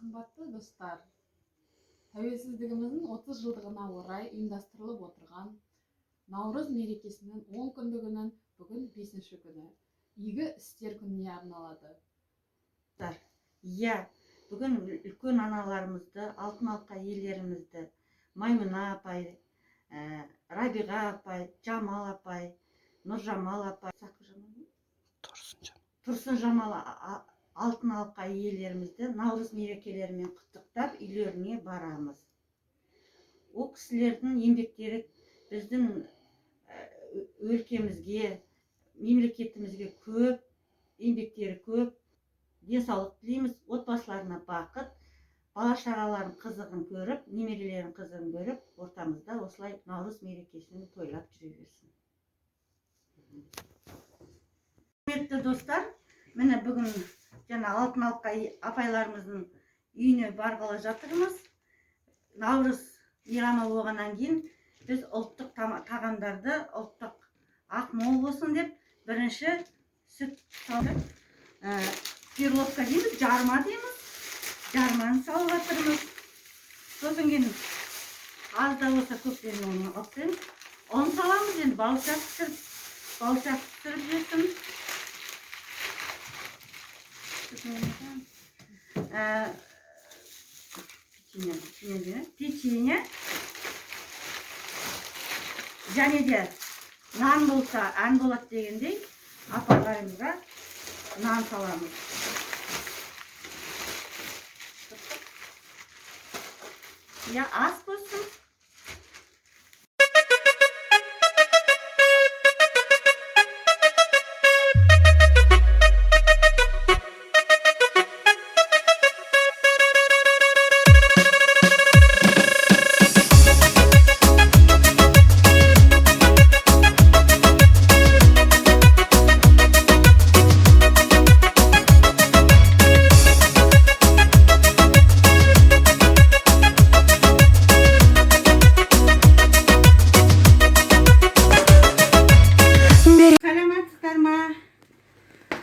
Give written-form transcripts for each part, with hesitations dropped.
Қымбатты достар, тәуелсіздігіміздің 30 жылдығына орай ұйымдастырылып отырған Наурыз мерекесінің 10 күндігінің бүгін 5-ші күні, игі істер күніне арналады. Иә, бүгін үлкен аналарымызды, алтын алқа иелерімізді, Маймына апай, Рабиға апай, Жамал апай, Нұржамал апай, Тұрсын Жамал алтын алқа иелерімізді Наурыз мерекелерімен құттықтап үйлеріне барамыз. Ол кісілердің еңбектері біздің өлкемізге, мемлекетімізге көп, еңбектері көп. Денсаулық тілейміз, отбасыларына бақыт, бала шағалардың қызығын көріп, немерелерінің қызығын көріп, ортамызда осылай Наурыз мерекесін тойлап жүре берсін. Құрметті достар, міне бүгін жаңа алтын алқа апайларымыздың үйіне барғалы жатырмыз. Наурыз мейрамы болғаннан кейін біз ұлттық тағамдарды, ұлттық ақмол болсын деп, бірінші сүт салып, перловка дейміз, жарма дейміз. Жарманы салып жатырмыз. Сосын кейін аз да болса көптен оны алып береміз. Ұн саламыз, енді бауырсақ пісіріп жесін. Печенье. Және де нан болса, ән болады дегендей, апаларымызға нан саламыз. Я ас болсын.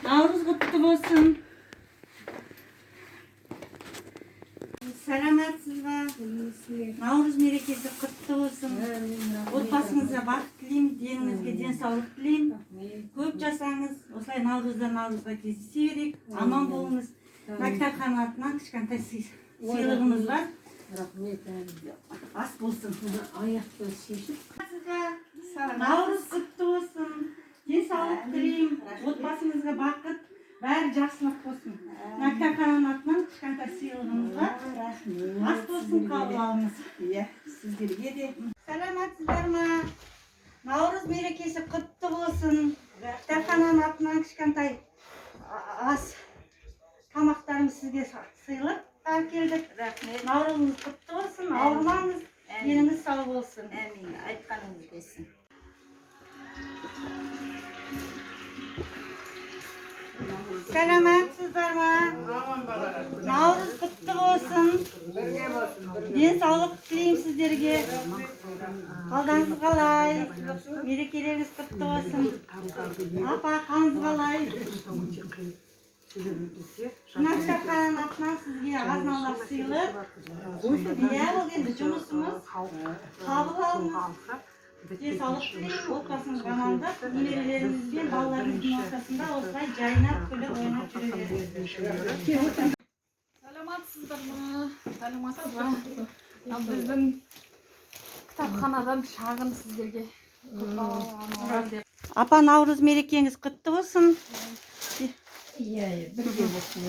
Nauruz kutlu olsun. Selametsiz va. Nauruz merekesi kutlu olsun. Отбасыңызға бақыт тілеймін, деніңізге денсаулық тілеймін. Көп жасаңыз, осылай Наурызға кездесе берейік. Аман болыңыз. Кітапхана атынан кішкентай сыйлығымыз бар. Ас болсын. Аяқты шешіп. Наурыз құтты болсын. Денсаулық тілеймін, отбасыңызға бақыт, бәрі жақсылық болсын. Кітапхананың атынан кішкентай сыйлығымыз бар. Ас болсын, қабыл алыңыз. Сіздерге де. Сәлеметсіздер ма? Наурыз мерекесі құтты болсын. Кітапхананың атынан кішкентай ас тамақтарымыз сізге сыйлық әкелдік. Наурызыңыз құтты болсын, ауырмаңыз, деніңіз сау болсын. Әмин, айтқаныңыз келсін. Сәлеметсіздер ма? Наурыз құтты болсын. Денсаулық тілеймін сіздерге. Қалдарыңыз қалай? Мерекелеріңіз құтты болсын. Апа, қалыңыз қалай? Кітапхананың атынан сізге азын-аулақ сыйлық. Иә, ол енді жұмысымыз. Қабыл алыңыз. Денсаулық тілеймін, отбасыңызға амандық, немерелеріңізбен балаларыңыздың ортасында осылай жайнап күліп ойнап жүре беріңіздер. Саламатсыздар ма? Саламатсыз ба? Біздің кітапханадан шағын сіздерге. Апа, Наурыз мерекеңіз құтты болсын. Иә, бірге болсын.